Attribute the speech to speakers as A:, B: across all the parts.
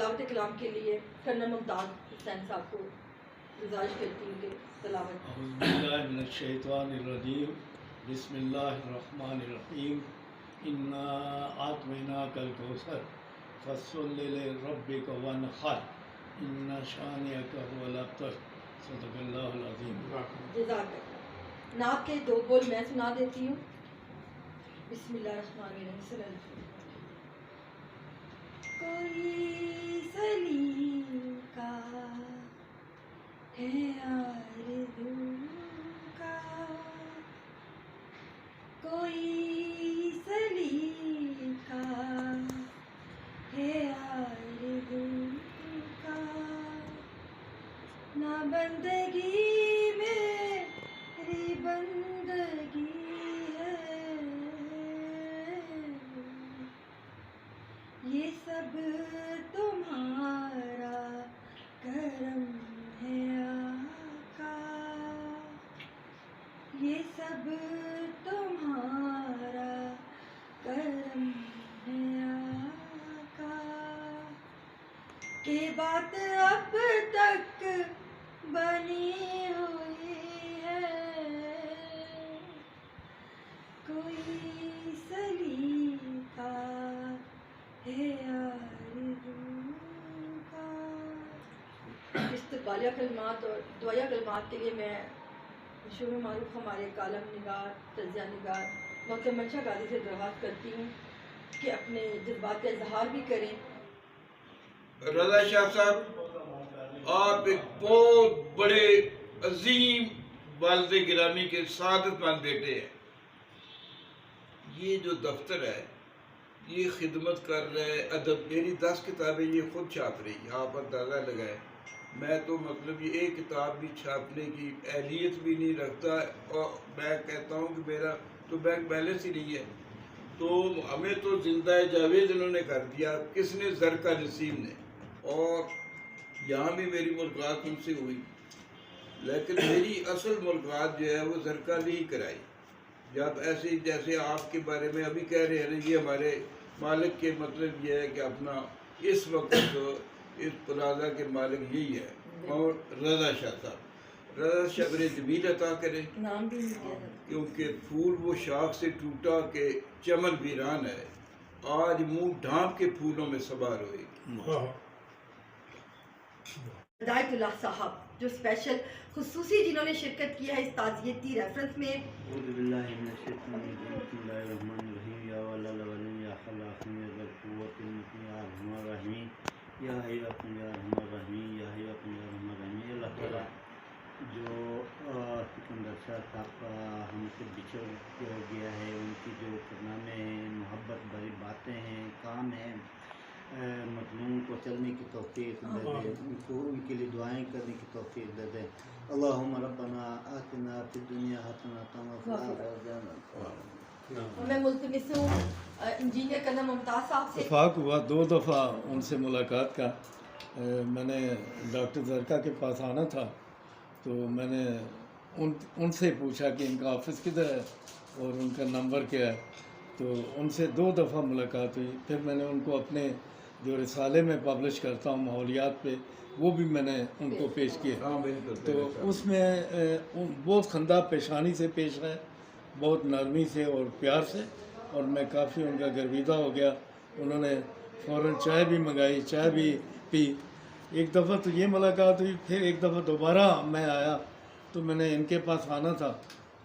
A: تلاوت کلام کے لیے کرنل ممتاز حسین صاحب کو گزارش کرتی ہوں کہ تلاوت۔
B: اعوذ باللہ من الشیطان الرجیم، بسم اللہ الرحمن الرحیم، انا اعطیناک الکوثر فصل لربک وانحر ان شانئک هو الابتر، صدق اللہ العظیم۔
A: جزاک اللہ۔ نعت کے 2 بول میں سنا دیتی ہوں۔ بسم اللہ الرحمن الرحیم، صلی اللہ علیہ وسلم۔ کوئی سلیم کا ہے آرزو کا، کوئی سلیم کا ہے آرزو کا، نہ بندگی میری بندگی ہے، یہ سب تمہارا کرم ہے آقا، یہ سب تمہارا کرم ہے آقا، کہ بات اب تک بنی ہوئی ہے، کوئی سلیم کا ہے آرزو کا۔ استقبالیہ کلمات اور دعائیہ کلمات کے لیے میں مشہور معروف ہمارے کالم نگار، تجزیہ نگار محترم منشا قاضی سے درخواست کرتی ہوں کہ اپنے جذبات کا اظہار بھی کریں۔
C: رضا شاہ صاحب، آپ ایک بہت بڑے عظیم والد گرامی کے سعادت مند بیٹے ہیں۔ یہ جو دفتر ہے یہ خدمت کر رہے ہے ادب، میری 10 کتابیں یہ خود چھاپ رہی ہیں، آپ اندازہ لگائیں۔ میں تو مطلب یہ ایک کتاب بھی چھاپنے کی اہلیت بھی نہیں رکھتا، اور میں کہتا ہوں کہ میرا تو بینک بیلنس ہی نہیں ہے، تو ہمیں تو زندہ جاوید انہوں نے کر دیا، کس نے؟ زرکا نسیم نے، اور یہاں بھی میری ملاقات ان سے ہوئی، لیکن میری اصل ملاقات جو ہے وہ زرکا نہیں کرائی۔ جب ایسے جیسے آپ کے بارے میں ابھی کہہ رہے ہیں، یہ ہمارے مالک کے مطلب یہ ہے کہ اپنا اس وقت اس پلازا کے مالک یہی ہے، اور رضا شاہ صاحب، رضا شبر جمیل عطا کرے،
A: نام بھی نہیں کیا جاتا۔
C: کیونکہ پھول وہ شاخ سے ٹوٹا کہ چمن ویران ہے، آج منہ ڈھانپ کے پھولوں میں سوار ہوئے گی۔
A: ہدایت اللہ صاحب جو اسپیشل خصوصی جنہوں نے شرکت کیا ہے اس تعزیتی ریفرنس میں۔
D: اعوذ باللہ من الشیطان الرجیم، بسم اللہ الرحمن الرحیم، یا ولی الاولین یا خلاقین یا ذی القوۃ المتین یا ارحم الراحمین یا حی القیوم یا ارحم الراحمین یا حی القیوم یا ارحم الراحمین۔ اللہ تعالیٰ جو سکندر شاہ صاحب ہم سے بچھڑ گیا ہے، ان کی جو کارنامے ہیں، محبت بھری باتیں ہیں، کام ہیں، مظلوم کو چلنے کی توفیق دے دے، ان کو ان کے لیے دعائیں کرنے کی توفیق دے دے۔ اللہم ربنا آتنا فی الدنیا حسنۃ وفی الآخرۃ حسنۃ۔
A: میں ملتمس ہوں انجینئر کرنل ممتاز صاحب سے۔
B: اتفاق ہوا 2 دفعہ ان سے ملاقات کا، میں نے ڈاکٹر زرکا کے پاس آنا تھا تو میں نے ان سے پوچھا کہ ان کا آفس کدھر ہے اور ان کا نمبر کیا ہے، تو ان سے 2 دفعہ ملاقات ہوئی۔ پھر میں نے ان کو اپنے جو رسالے میں پبلش کرتا ہوں ماحولیات پہ، وہ بھی میں نے ان کو پیش کیا، تو اس میں بہت خندہ پیشانی سے پیش ہے، بہت نرمی سے اور پیار سے، اور میں کافی ان کا گرویدہ ہو گیا۔ انہوں نے فوراً چائے بھی منگائی، چائے بھی پی۔ ایک دفعہ تو یہ ملاقات ہوئی، پھر ایک دفعہ دوبارہ میں آیا تو میں نے ان کے پاس آنا تھا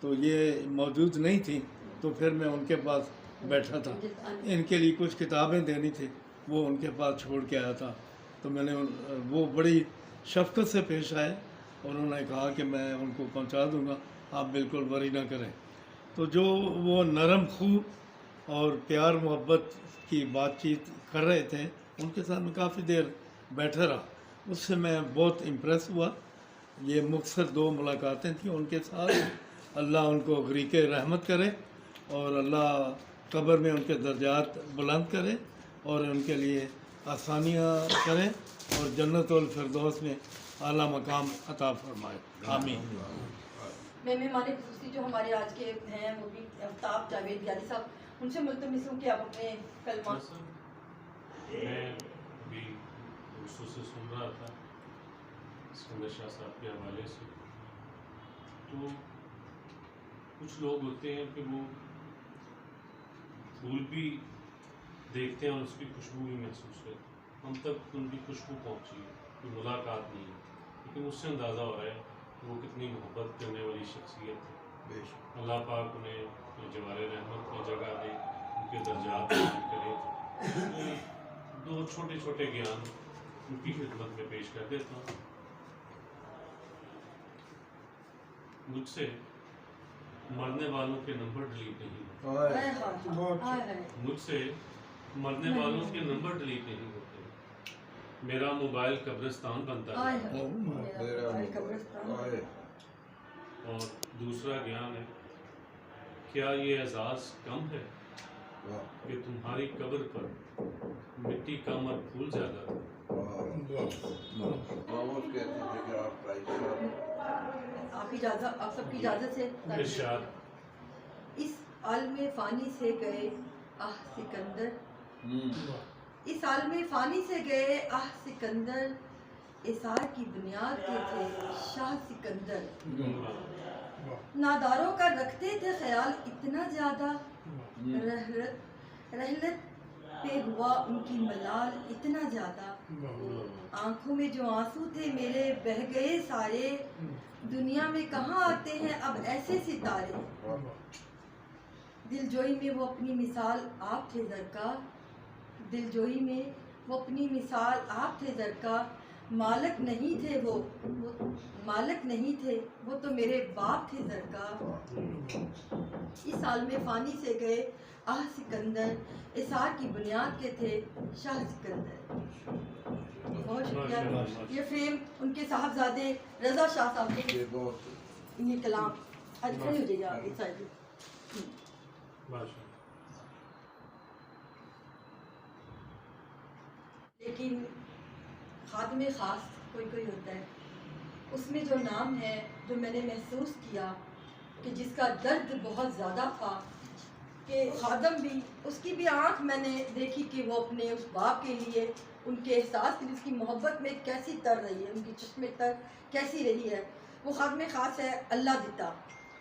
B: تو یہ موجود نہیں تھی، تو پھر میں ان کے پاس بیٹھا تھا، ان کے لیے کچھ کتابیں دینی تھی، وہ ان کے پاس چھوڑ کے آیا تھا، تو میں نے وہ بڑی شفقت سے پیش آئے اور انہوں نے کہا کہ میں ان کو پہنچا دوں گا، آپ بالکل وری نہ کریں۔ تو جو وہ نرم خو اور پیار محبت کی بات چیت کر رہے تھے، ان کے ساتھ میں کافی دیر بیٹھا رہا، اس سے میں بہت امپریس ہوا۔ یہ مختصر 2 ملاقاتیں تھیں ان کے ساتھ۔ اللہ ان کو غریق رحمت کرے اور اللہ قبر میں ان کے درجات بلند کرے اور ان کے لیے آسانیاں کرے اور جنت الفردوس میں اعلیٰ مقام عطا فرمائے، آمین۔
A: میں مہمان خصوصی جو ہمارے آج کے ہیں وہ بھی آفتاب جاوید یاری صاحب، ان سے ملتمس ہوں کہ آپ اپنے کلمات۔
E: میں بھی سے سن رہا تھا اسکندر شاہ صاحب کے حوالے سے، تو کچھ لوگ ہوتے ہیں کہ وہ پھول بھی دیکھتے ہیں اور اس کی خوشبو بھی محسوس کرتے ہیں. ہم تک ان کی خوشبو پہنچی ہے، کوئی ملاقات نہیں ہے، لیکن اس سے اندازہ ہو رہا ہے کہ وہ کتنی محبت کرنے والی شخصیت ہے. اللہ پاک انہیں جوار رحمت میں جگہ دے، ان کے درجات بلند کرے. دو چھوٹے چھوٹے گیان ان کی خدمت میں پیش کر دیتا ہوں. مجھ سے مرنے والوں کے نمبر ڈیلیٹ نہیں ہوتے، مجھ سے مرنے والوں کے نمبر ڈیلیٹ نہیں ہوتے. میرا موبائل قبرستان بنتا ہے. اور دوسرا گیان ہے، کیا یہ اعزاز کم ہے کہ تمہاری قبر پر مٹی کم اور پھول زیادہ.
A: آپ سب کی اجازت سے
E: ارشاد.
A: اس عالم فانی سے گئے آہ سکندر، اس عالم فانی سے گئے آہ سکندر، اثار کی بنیاد کے تھے شاہ سکندر. ناداروں کا رکھتے تھے خیال اتنا زیادہ، رحلت پہ ہوا ان کی ملال اتنا زیادہ. آنکھوں میں جو آنسو تھے میرے بہہ گئے سارے، دنیا میں کہاں آتے ہیں اب ایسے ستارے. دل جوئی میں وہ اپنی مثال آپ تھے زرکا، دل جوئی میں وہ اپنی مثال آپ تھے زرکا. مالک نہیں تھے وہ مالک نہیں تھے وہ تو میرے باپ تھے زرکا. اس عالم فانی سے گئے آہ سکندر، اثار کی بنیاد کے تھے شاہ سکندر. بہت شکریہ. یہ فریم ان کے صاحبزادے رضا شاہ صاحب کے یہ کلام. آج کھڑی ہو جائیے آپ اس سائڈ. لیکن خادم خاص کوئی ہوتا ہے، اس میں جو نام ہے جو میں نے محسوس کیا کہ جس کا درد بہت زیادہ تھا، کہ خادم بھی اس کی بھی آنکھ میں نے دیکھی کہ وہ اپنے اس باپ کے لیے ان کے احساس کی اس کی محبت میں کیسی تر رہی ہے، ان کی چشمے تر کیسی رہی ہے. وہ خادم خاص ہے اللہ دتا.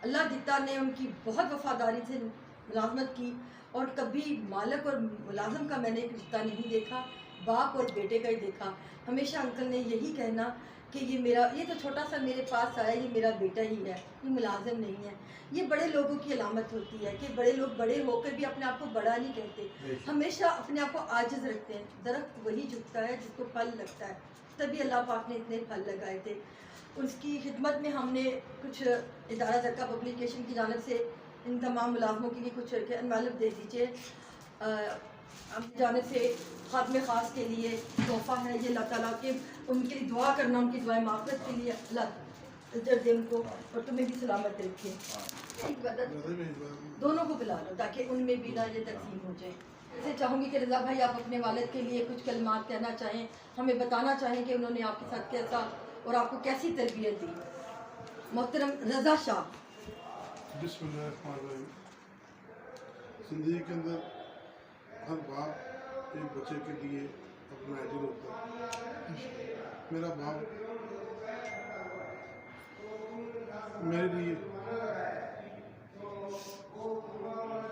A: اللہ دتا نے ان کی بہت وفاداری سے ملازمت کی، اور کبھی مالک اور ملازم کا میں نے ایک رشتہ نہیں دیکھا، باپ اور بیٹے کا ہی دیکھا. ہمیشہ انکل نے یہی کہنا کہ یہ تو چھوٹا سا میرے پاس آیا، یہ میرا بیٹا ہی ہے، یہ ملازم نہیں ہے. یہ بڑے لوگوں کی علامت ہوتی ہے کہ بڑے لوگ بڑے ہو کر بھی اپنے آپ کو بڑا نہیں کہتے، ہمیشہ اپنے آپ کو عاجز رکھتے ہیں. درخت وہی جھکتا ہے جس کو پھل لگتا ہے، تبھی اللہ پاک نے اتنے پھل لگائے تھے. اس کی خدمت میں ہم نے کچھ ادارہ زرکا پبلیکیشن کی جانب سے ان تمام ملازموں کے لیے کچھ انویلپ دے دیجیے. جانب سے خاتم خاص کے لیے تحفہ ہے یہ. اللہ تعالیٰ کے ان کے لیے دعا کرنا، ان کی دعائیں معافرت کے لیے اللہ عزت دے ان کو، اور تمہیں بھی سلامت رکھے. ایک دونوں کو بلا لو تاکہ ان میں بھی نہ یہ تقسیم ہو جائے. اسے چاہوں گی کہ رضا بھائی آپ اپنے والد کے لیے کچھ کلمات کہنا چاہیں، ہمیں بتانا چاہیں کہ انہوں نے آپ کے ساتھ کیسا اور آپ کو کیسی تربیت دی. محترم رضا شاہ.
F: بسم اللہ الرحمن الرحیم. زندگی کے اندر ہر باپ ایک بچے کے لیے اپنا آئیڈیل ہوتا ہے. میرا باپ میرے لیے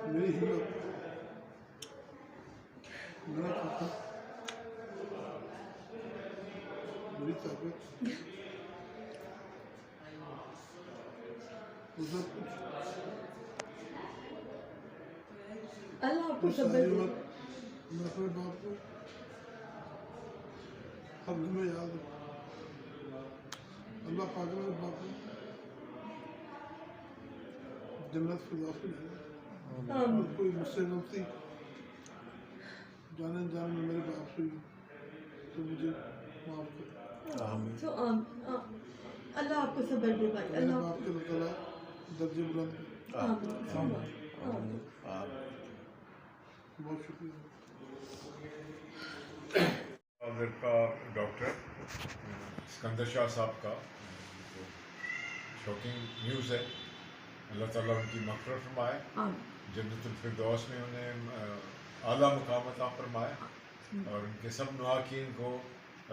F: میری ہمت، میرا پاپا، میری طاقت، وہ سب کچھ
A: اللہ آپ کو
F: ساری
A: صبر دے.
F: وقت میں اپنے باپ کو ہر دن میں یاد رکھوں. اللہ پاک نے میرے باپ کو جنت فردوس میں ڈالا. اور کوئی مجھ سے غلطی جانے جانے میں میرے باپ سے ہوئی تو مجھے معاف کر.
A: تو اللہ آپ کو صبر دے بھائی.
F: میرے
A: اللہ
F: باپ کے اللہ تعالیٰ درجے بلند کرے. بہت شکریہ.
G: زرکا ڈاکٹر اسکندر شاہ صاحب کا جو شاکنگ نیوز ہے، اللہ تعالیٰ ان کی مغفرت فرمائے، جنت الفردوس میں انہیں اعلیٰ مقام عطا فرمائے، اور ان کے سب نواقین کو